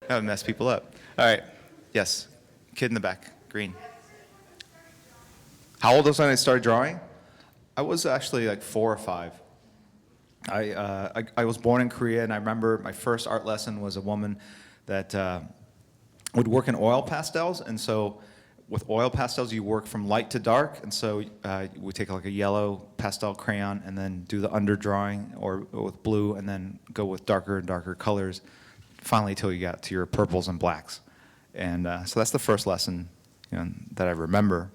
That would mess people up. All right. Yes. Kid in the back. Green. How old was I when I started drawing? I was actually like 4 or 5. I was born in Korea, and I remember my first art lesson was a woman that would work in oil pastels, and so with oil pastels you work from light to dark, and so we take like a yellow pastel crayon and then do the underdrawing or with blue, and then go with darker and darker colors, finally till you got to your purples and blacks. And so that's the first lesson, that I remember.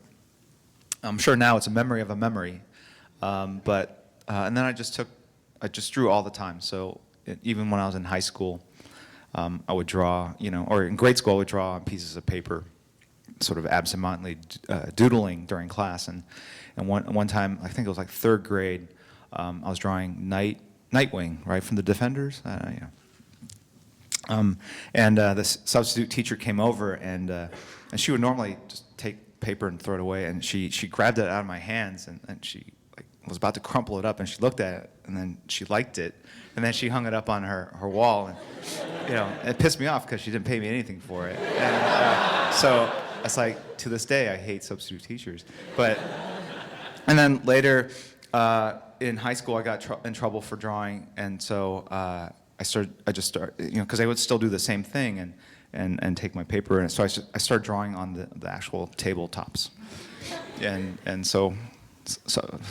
I'm sure now it's a memory of a memory, and then I just drew all the time. So even when I was in high school, I would draw, or in grade school I would draw on pieces of paper, sort of absentmindedly doodling during class. And one time, I think it was like 3rd grade, I was drawing Nightwing, right, from the Defenders. This substitute teacher came over, and she would normally just take paper and throw it away, and she grabbed it out of my hands, and she was about to crumple it up, and she looked at it, and then she liked it, and then she hung it up on her wall, and it pissed me off because she didn't pay me anything for it. And so it's like, to this day I hate substitute teachers. And then later in high school I got in trouble for drawing, and so I just started, because I would still do the same thing and take my paper, and so I started drawing on the actual tabletops, and so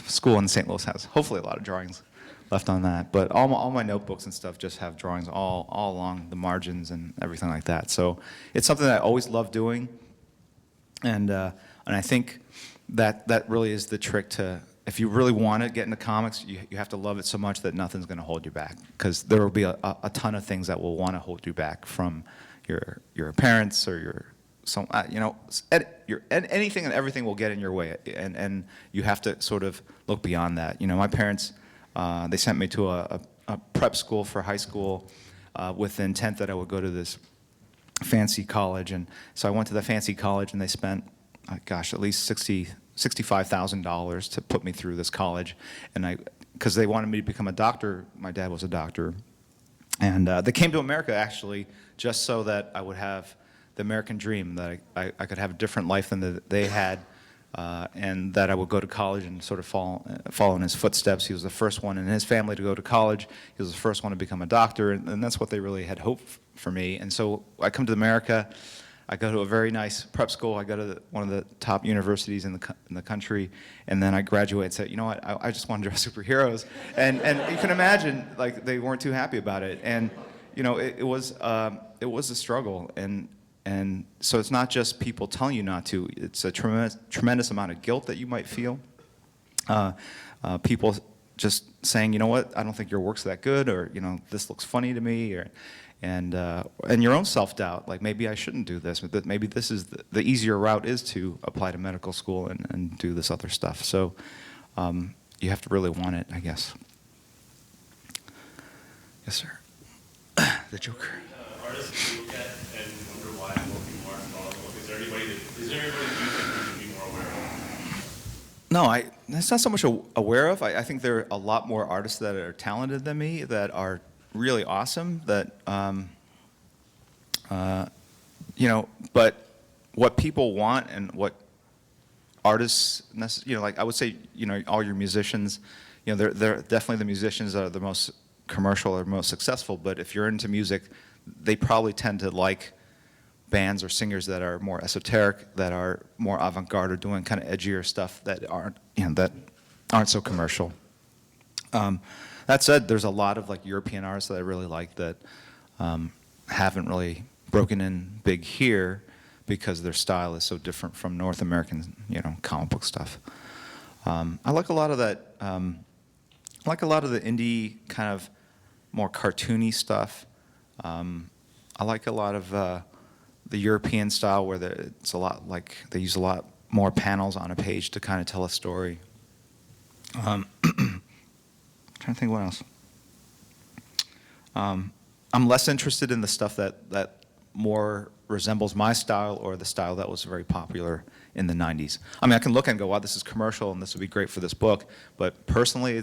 school in St. Louis has hopefully a lot of drawings left on that, but all my notebooks and stuff just have drawings all along the margins and everything like that. So it's something that I always loved doing, and I think that really is the trick to, if you really want to get into comics, you have to love it so much that nothing's going to hold you back, because there will be a ton of things that will want to hold you back, from your parents or anything and everything will get in your way, and you have to sort of look beyond that. My parents, they sent me to a prep school for high school with the intent that I would go to this fancy college, and so I went to the fancy college, and they spent, at least $65,000 to put me through this college, and because they wanted me to become a doctor. My dad was a doctor, and they came to America actually just so that I would have the American dream, that I could have a different life than they had, and that I would go to college and sort of follow in his footsteps. He was the first one in his family to go to college. He was the first one to become a doctor, and that's what they really had hoped for me. And so I come to America. I go to a very nice prep school. I go to one of the top universities in the country, and then I graduate and say, you know what, I just want to draw superheroes. And you can imagine, like, they weren't too happy about it. And it was a struggle. And so it's not just people telling you not to. It's a tremendous amount of guilt that you might feel. People just saying, you know what, I don't think your work's that good, or this looks funny to me, and your own self-doubt, like, maybe I shouldn't do this, but maybe this is the easier route is to apply to medical school and do this other stuff. So you have to really want it, I guess. Yes, sir. The Joker. Artists you look at and wonder why more people aren't following the book? Is there anybody that you think we should be more aware of? No, it's not so much aware of. I think there are a lot more artists that are talented than me, that are really awesome, that but what people want and what artists like, I would say, all your musicians, they're definitely the musicians that are the most commercial or most successful, but if you're into music, they probably tend to like bands or singers that are more esoteric, that are more avant-garde, or doing kind of edgier stuff that aren't so commercial. That said, there's a lot of like European artists that I really like that haven't really broken in big here because their style is so different from North American, comic book stuff. I like a lot of that. I like a lot of the indie kind of more cartoony stuff. I like a lot of the European style, where it's a lot like they use a lot more panels on a page to kind of tell a story. Trying to think what else. I'm less interested in the stuff that more resembles my style, or the style that was very popular in the 90s. I mean, I can look and go, wow, this is commercial and this would be great for this book, but personally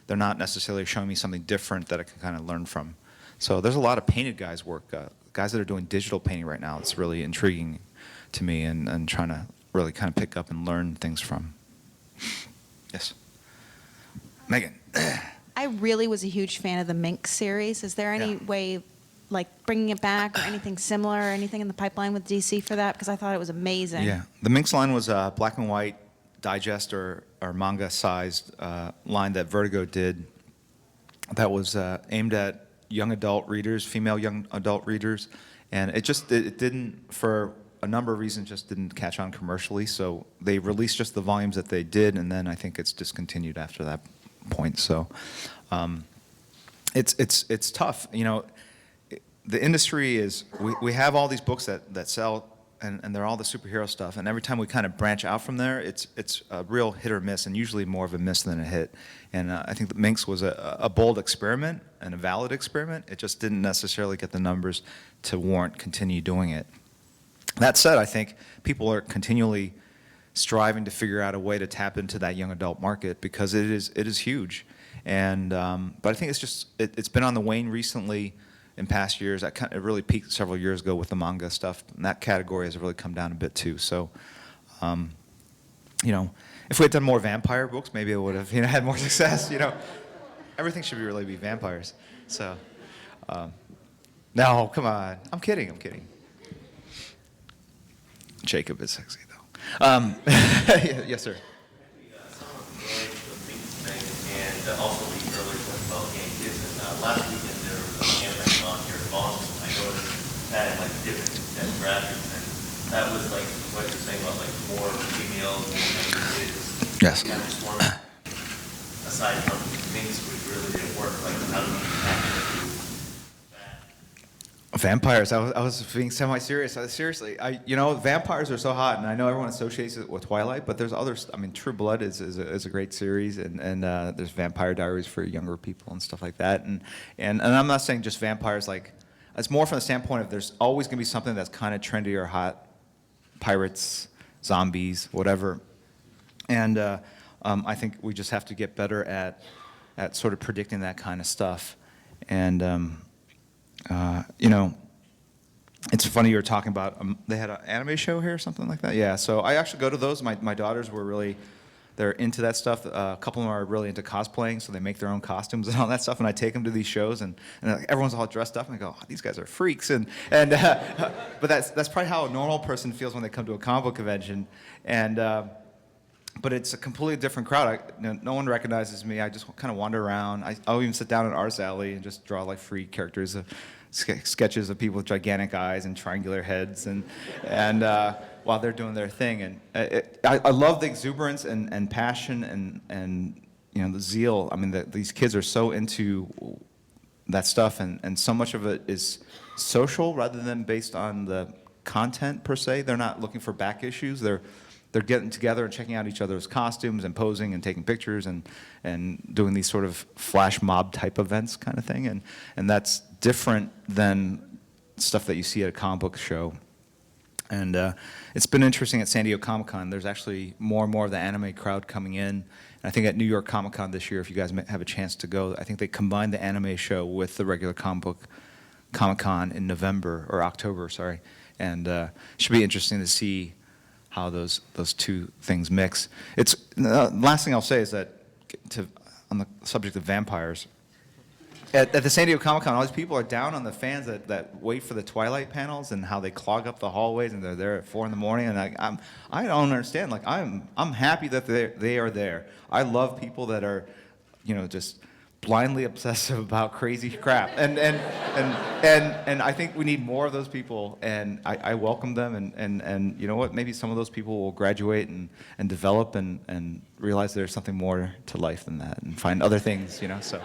they're not necessarily showing me something different that I can kind of learn from. So there's a lot of painted guys' work guys that are doing digital painting right now. It's really intriguing to me, and trying to really kind of pick up and learn things from. Yes. Megan. I really was a huge fan of the Minx series. Is there any Yeah. way, like bringing it back, or anything similar, or anything in the pipeline with DC for that? Because I thought it was amazing. Yeah, the Minx line was a black and white digest or manga-sized line that Vertigo did that was aimed at young adult readers, female young adult readers, and it didn't, for a number of reasons, just didn't catch on commercially. So they released just the volumes that they did, and then I think it's discontinued after that point. So it's tough, you know. The industry is, we have all these books that sell, and they're all the superhero stuff, and every time we kind of branch out from there, it's a real hit or miss, and usually more of a miss than a hit. And I think that Minx was a bold experiment and a valid experiment. It just didn't necessarily get the numbers to warrant continue doing it. That said, I think people are continually striving to figure out a way to tap into that young adult market, because it is huge. And but I think it's been on the wane recently. In past years, it really peaked several years ago with the manga stuff, and that category has really come down a bit too. So, you know, if we had done more vampire books, maybe it would have, you know, had more success. You know, everything should really be vampires. So, no, come on, I'm kidding. Jacob is sexy though. Yes, sir. Someone managed the Minx thing, and also we earlier talked about Game Kids, and last weekend there was an anime on here in Boston. I noticed it had like different demographics, and that was like what you're saying about like more females, more younger kids. Yes. Kind of just wondering, aside from Minx, which really didn't work, like how do you actually do that? Vampires. I was being semi-serious. Seriously, you know, vampires are so hot, and I know everyone associates it with Twilight, but there's others. I mean, True Blood is a great series, and there's Vampire Diaries for younger people and stuff like that. And I'm not saying just vampires. Like, it's more from the standpoint of there's always going to be something that's kind of trendy or hot, pirates, zombies, whatever. And I think we just have to get better at sort of predicting that kind of stuff. And you know, it's funny you were talking about, they had an anime show here or something like that? Yeah, so I actually go to those. My daughters were really, they're into that stuff. A couple of them are really into cosplaying, so they make their own costumes and all that stuff, and I take them to these shows, and like, everyone's all dressed up, and I go, oh, these guys are freaks. But that's probably how a normal person feels when they come to a comic book convention. And but it's a completely different crowd. No one recognizes me. I just kind of wander around. I'll even sit down in Artist Alley and just draw like free characters, sketches of people with gigantic eyes and triangular heads, and while they're doing their thing. And I love the exuberance and passion and you know, the zeal. I mean, these kids are so into that stuff, and so much of it is social rather than based on the content per se. They're not looking for back issues. They're getting together and checking out each other's costumes and posing and taking pictures and doing these sort of flash mob type events kind of thing. And that's different than stuff that you see at a comic book show. And it's been interesting at San Diego Comic-Con. There's actually more and more of the anime crowd coming in. And I think at New York Comic-Con this year, if you guys have a chance to go, I think they combined the anime show with the regular comic book Comic-Con in November, or October, sorry. And it should be interesting to see how those two things mix. It's last thing I'll say is that on the subject of vampires, at the San Diego Comic-Con, all these people are down on the fans that wait for the Twilight panels and how they clog up the hallways and they're there at 4 in the morning. And I don't understand. Like, I'm happy that they are there. I love people that are, you know, just blindly obsessive about crazy crap, and I think we need more of those people, and I welcome them, and you know what, maybe some of those people will graduate and develop and realize there's something more to life than that, and find other things, you know. So